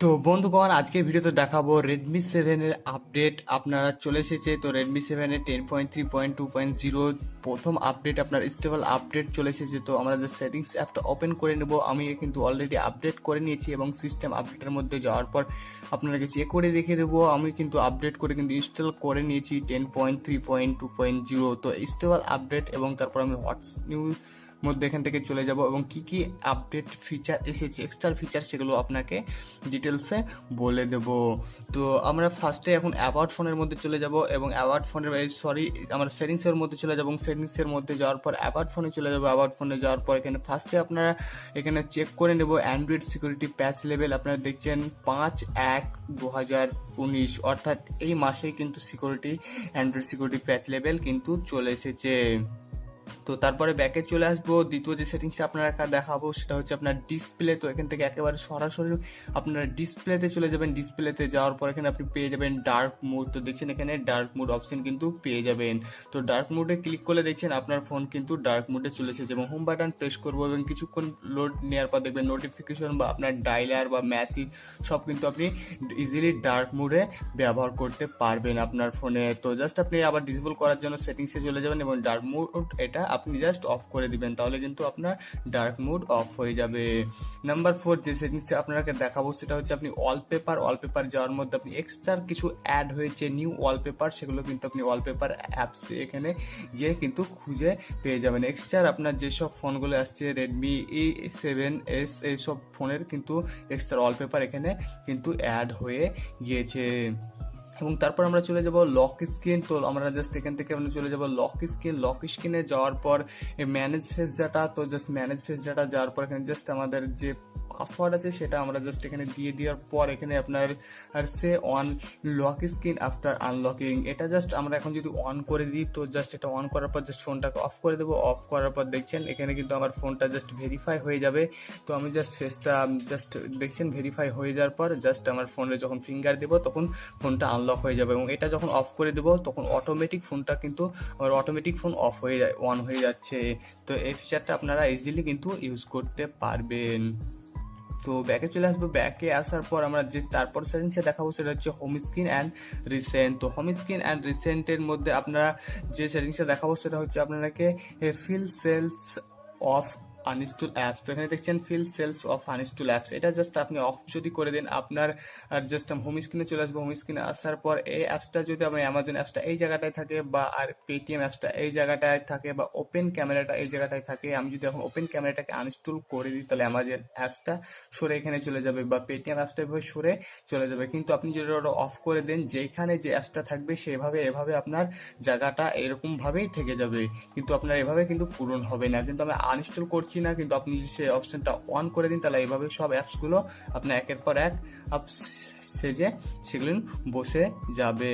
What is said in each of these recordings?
তো বন্ধুগণ, আজকের ভিডিওতে দেখাবো রেডমি 7 এর আপডেট আপনারা চলে এসেছে। তো রেডমি 7 এর 10.3.2.0 প্রথম আপডেট, আপনার স্টেবল আপডেট চলে এসেছে। তো আমরা যে সেটিংস অ্যাপটা ওপেন করে নেব, আমি কিন্তু অলরেডি আপডেট করে নিয়েছি এবং সিস্টেম আপডেটের মধ্যে যাওয়ার পর আপনাকে চেক করে দেখে দেবো। আমি কিন্তু আপডেট করে কিন্তু ইনস্টল করে নিয়েছি 10.3.2.0। তো স্টেবল আপডেট এবং তারপর আমি হোয়াটস নিউ মধ্যে এখান থেকে চলে যাব এবং কি কি আপডেট ফিচার এসেছে, এক্সট্রা ফিচার, সেগুলো আপনাকে ডিটেলসে বলে দেব। তো আমরা ফার্স্টে এখন অ্যাবাউট ফোনের মধ্যে চলে যাব এবং অ্যাবাউট ফোনের আমরা সেটিংসের মধ্যে চলে যাব এবং সেটিংসের মধ্যে যাওয়ার পর অ্যাবাউট ফোনে চলে যাব। অ্যাবাউট ফোনে যাওয়ার পর এখানে ফার্স্টে আপনারা এখানে চেক করে নেব অ্যান্ড্রয়েড সিকিউরিটি প্যাচ লেভেল। আপনারা দেখছেন 5/1/2019, অর্থাৎ এই মাসেই কিন্তু অ্যান্ড্রয়েড সিকিউরিটি প্যাচ লেভেল কিন্তু চলে এসেছে। তো তারপরে ব্যাকে চলে আসবো। দ্বিতীয় যে সেটিংসটা আপনারা দেখাবো সেটা হচ্ছে আপনার ডিসপ্লে। তো এখান থেকে একেবারে সরাসরি আপনারা ডিসপ্লেতে চলে যাবেন। ডিসপ্লেতে যাওয়ার পর এখানে আপনি পেয়ে যাবেন ডার্ক মোড। তো দেখছেন এখানে ডার্ক মোড অপশন কিন্তু পেয়ে যাবেন। তো ডার্ক মোডে ক্লিক করলে দেখছেন আপনার ফোন কিন্তু ডার্ক মোডে চলে এসেছে এবং হোম বাটন প্রেস করবো এবং কিছুক্ষণ লোড নেওয়ার পর দেখবেন নোটিফিকেশন বা আপনার ডায়লার বা মেসেজ সব কিন্তু আপনি ইজিলি ডার্ক মোডে ব্যবহার করতে পারবেন আপনার ফোনে। তো জাস্ট আপনি আবার ডিসেবল করার জন্য সেটিংসে চলে যাবেন এবং ডার্ক মোড এটা আপনি জাস্ট অফ করে দিবেন, তাহলে কিন্তু আপনার ডার্ক মোড অফ হয়ে যাবে। নাম্বার 4 যে সেটিংসটা আপনাকে দেখাবো সেটা হচ্ছে আপনি ওয়ালপেপার যাওয়ার মধ্যে আপনি এক্সট্রা কিছু অ্যাড হয়েছে নিউ ওয়ালপেপার, সেগুলো কিন্তু আপনি ওয়ালপেপার অ্যাপস এখানে গিয়ে কিন্তু খুঁজে পেয়ে যাবেন। এক্সট্রা আপনার যেসব ফোনগুলো আসছে রেডমি E7s এইসব ফোনের কিন্তু এক্সট্রা ওয়ালপেপার এখানে কিন্তু অ্যাড হয়ে গিয়েছে। এবং তারপর আমরা চলে যাব লক স্ক্রিন। তো আমরা জাস্ট এখান থেকে আমরা চলে যাব লক স্ক্রিনে যাওয়ার পর ম্যানেজ ফেস ডাটা। তো জাস্ট ম্যানেজ ফেস ডাটা যাওয়ার পর এখানে জাস্ট আমাদের যে পাসওয়ার্ড আছে সেটা আমরা জাস্ট এখানে দিয়ে দেওয়ার পর এখানে আপনার আর সে on lock screen after unlocking, এটা জাস্ট আমরা এখন যদি অন করে দিই তো জাস্ট এটা অন করার পর জাস্ট ফোনটাকে অফ করে দেবো। অফ করার পর দেখছেন এখানে কিন্তু আমার ফোনটা জাস্ট ভেরিফাই হয়ে যাবে। তো আমি জাস্ট ফেসটা জাস্ট দেখছেন ভেরিফাই হয়ে যাওয়ার পর জাস্ট আমার ফোনে যখন ফিঙ্গার দেবো তখন ফোনটা আনলক হয়ে যাবে এবং এটা যখন অফ করে দেবো তখন অটোমেটিক ফোনটা কিন্তু আমার অটোমেটিক ফোন অফ হয়ে যায়, অন হয়ে যাচ্ছে। তো এই ফিচারটা আপনারা ইজিলি কিন্তু ইউজ করতে পারবেন। তো ব্যাকে চলে আসবো। ব্যাকে আসার পর আমরা যে তারপর সেটিংসে দেখাবো সেটা হচ্ছে হোম স্ক্রিন অ্যান্ড রিসেন্ট। তো হোম স্ক্রিন অ্যান্ড রিসেন্টের মধ্যে আপনারা যে সেটিংসটা দেখাবো সেটা হচ্ছে আপনাকে fill cells of uninstall apps. তো এখানে দেখছেন fill cells of uninstall apps, এটা জাস্ট আপনি অফ যদি করে দেন আপনার আর জাস্ট হোম স্ক্রিনে চলে আসবো। হোম স্ক্রিনে আসার পর এই অ্যাপসটা যদি আপনার অ্যামাজন অ্যাপসটা এই জায়গাটায় থাকে বা আর পেটিএম অ্যাপসটা এই জায়গাটায় থাকে বা ওপেন ক্যামেরাটা এই জায়গাটায় থাকে, আমি যদি এখন ওপেন ক্যামেরাটাকে আনইনস্টল করে দিই তাহলে অ্যামাজন অ্যাপসটা সরে এখানে চলে যাবে বা পেটিএম অ্যাপসটা এভাবে সরে চলে যাবে। কিন্তু আপনি যদি ওটা অফ করে দেন যেখানে যে অ্যাপসটা থাকবে সেভাবে এভাবে আপনার জায়গাটা এরকম ভাবেই থেকে যাবে, কিন্তু আপনার এভাবে কিন্তু পূরণ হবে না। কিন্তু আমি আনইনস্টল করছি না, কিন্তু আপনি সেই অপশনটা অন করে দিন তাহলে এইভাবে সব অ্যাপসগুলো আপনার একের পর এক অ্যাপস সেজে সেগুলো বসে যাবে।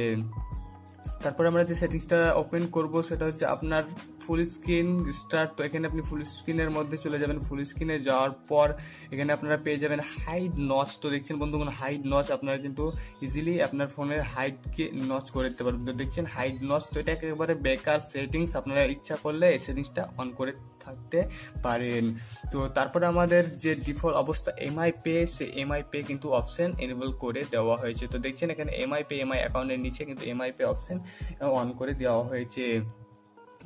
তারপর আমরা যে সেটিংসটা ওপেন করব সেটা হচ্ছে আপনার ফুল স্ক্রিন স্টার্ট। তো এখানে আপনি ফুল স্ক্রিনের মধ্যে চলে যাবেন। ফুল স্ক্রিনে যাওয়ার পর এখানে আপনারা পেয়ে যাবেন হাইড নচ। তো দেখছেন বন্ধুগণ হাইড নচ আপনারা কিন্তু ইজিলি আপনার ফোনের হাইডকে নচ করে দিতে পারবেন। তো দেখছেন হাইড নচ, তো এটা একেবারে বেকার সেটিংস, আপনারা ইচ্ছা করলে এই সেটিংসটা অন করে থাকতে পারেন। তো তারপরে আমাদের যে ডিফল্ট অবস্থা এমআই পে, সে এমআই পে কিন্তু অপশন এনেবল করে দেওয়া হয়েছে। তো দেখছেন এখানে এমআই পে, এমআই অ্যাকাউন্টের নিচে কিন্তু এমআই পে অপশন অন করে দেওয়া হয়েছে।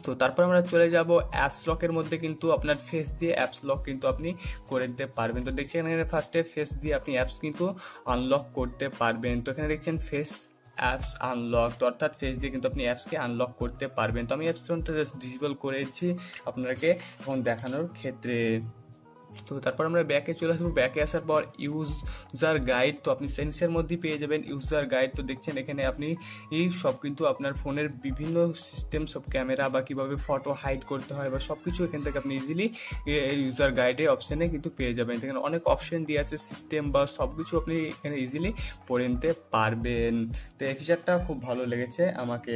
তো তারপর আমরা চলে যাব অ্যাপস লকের মধ্যে। কিন্তু আপনার ফেস দিয়ে অ্যাপস লক কিন্তু আপনি করে দিতে পারবেন। তো দেখছেন এখানে ফার্স্টে ফেস দিয়ে আপনি অ্যাপস কিন্তু আনলক করতে পারবেন। তো এখানে দেখছেন ফেস অ্যাপস আনলক, অর্থাৎ ফেস দিয়ে কিন্তু আপনি অ্যাপসকে আনলক করতে পারবেন। তো আমি অ্যাপসটা জাস্ট ডিসেবল করেছি আপনাকে এখন দেখানোর ক্ষেত্রে। তো তারপর আমরা ব্যাকে চলে আসবো। ব্যাকে আসার পর ইউজার গাইড, তো আপনি সেন্সের মধ্যে পেয়ে যাবেন ইউজার গাইড। তো দেখছেন এখানে আপনি এই সব কিন্তু আপনার ফোনের বিভিন্ন সিস্টেম, সব ক্যামেরা বা কিভাবে ফটো হাইড করতে হয় বা সব কিছু এখান থেকে আপনি ইজিলি ইউজার গাইডে অপশানে কিন্তু পেয়ে যাবেন। এখানে অনেক অপশন দিয়ে আছে সিস্টেম বা সব কিছু আপনি এখানে ইজিলি পড়ে নিতে পারবেন। তো এই ফিচারটা খুব ভালো লেগেছে আমাকে।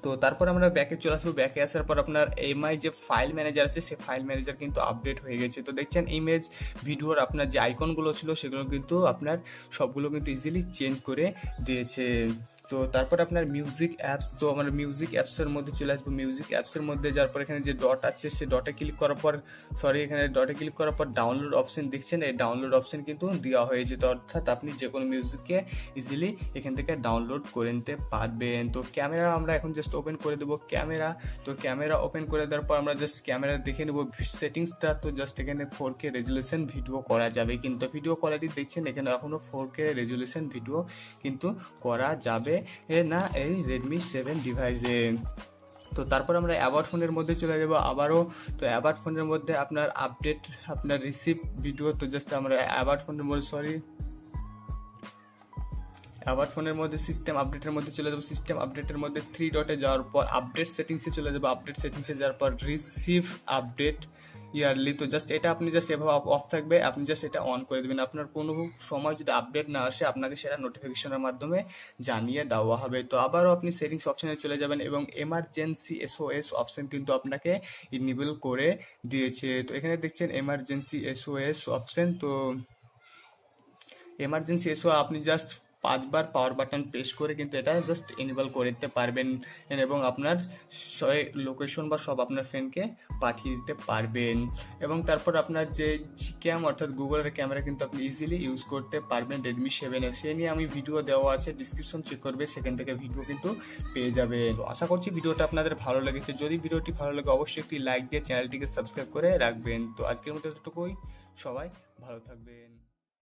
তো তারপর আমরা ব্যাকে চলে আসবো। ব্যাকে আসার পর আপনার এমআই যে ফাইল ম্যানেজার আছে সেই ফাইল ম্যানেজার কিন্তু আপডেট হয়ে গেছে। তো দেখছেন ইমেজ ভিডিওর আপনার যে আইকনগুলো ছিল সেগুলো কিন্তু আপনার সবগুলো কিন্তু ইজিলি চেঞ্জ করে দিয়েছে। তো তারপর আপনার মিউজিক অ্যাপস, তো আমরা মিউজিক অ্যাপসের মধ্যে চলে আসবো। মিউজিক অ্যাপসের মধ্যে যাওয়ার পর এখানে যে ডট আছে সে ডটে ক্লিক করার পর এখানে ডটে ক্লিক করার পর ডাউনলোড অপশন দেখছেন, এই ডাউনলোড অপশন কিন্তু দেওয়া হয়েছে। তো অর্থাৎ আপনি যে কোনো মিউজিককে ইজিলি এখান থেকে ডাউনলোড করে নিতে পারবেন। তো ক্যামেরা আমরা এখন জাস্ট ওপেন করে দেবো ক্যামেরা। তো ক্যামেরা ওপেন করে দেওয়ার পর আমরা জাস্ট ক্যামেরা দেখে নেবো সেটিংসটা। তো জাস্ট এখানে 4K রেজুলেশন ভিডিও করা যাবে, কিন্তু ভিডিও কোয়ালিটি দেখছেন এখানে এখনো 4K রেজুলেশন ভিডিও কিন্তু করা যাবে না এই রেডমি 7 ডিভাইসে। তো তারপর আমরা অ্যাবাউট ফোনের মধ্যে চলে যাবো আবারও। তো অ্যাবাউট ফোনের মধ্যে আপনার আপডেট, আপনার রিসিভ ভিডিও, তো জাস্ট আমরা অ্যাবাউট ফোনের মধ্যে আবার ফোনের মধ্যে সিস্টেম আপডেটের মধ্যে চলে যাবো। সিস্টেম আপডেটের মধ্যে 3 ডটে যাওয়ার পর আপডেট সেটিংসে চলে যাবো। আপডেট সেটিংসে যাওয়ার পর রিসিভ আপডেট ইয়ারলি, তো জাস্ট এটা আপনি জাস্ট এভাবে অফ থাকবে, আপনি জাস্ট এটা অন করে দেবেন। আপনার কোনো সময় যদি আপডেট না আসে আপনাকে সেটা নোটিফিকেশনের মাধ্যমে জানিয়ে দেওয়া হবে। তো আবারও আপনি সেটিংস অপশনে চলে যাবেন এবং এমার্জেন্সি SOS অপশন কিন্তু আপনাকে ইনেবল করে দিয়েছে। তো এখানে দেখছেন এমার্জেন্সি SOS অপশন। তো এমার্জেন্সি আপনি জাস্ট 5 বার পাওয়ার বাটন প্রেস করে কিন্তু এটা জাস্ট এনেবল করে দিতে পারবেন এবং আপনার লোকেশন বা সব আপনার ফ্রেন্ডকে পাঠিয়ে দিতে পারবেন। এবং তারপর আপনার যে ক্যাম অর্থাৎ গুগলের ক্যামেরা কিন্তু আপনি ইজিলি ইউজ করতে পারবেন রেডমি 7-এ। সে নিয়ে আমি ভিডিও দেওয়া আছে, ডিসক্রিপশন চেক করবে, সেখান থেকে ভিডিও কিন্তু পেয়ে যাবে। তো আশা করছি ভিডিওটা আপনাদের ভালো লেগেছে। যদি ভিডিওটি ভালো লাগে অবশ্যই একটি লাইক দিয়ে চ্যানেলটিকে সাবস্ক্রাইব করে রাখবেন। তো আজকের মতো এতটুকুই, সবাই ভালো থাকবেন।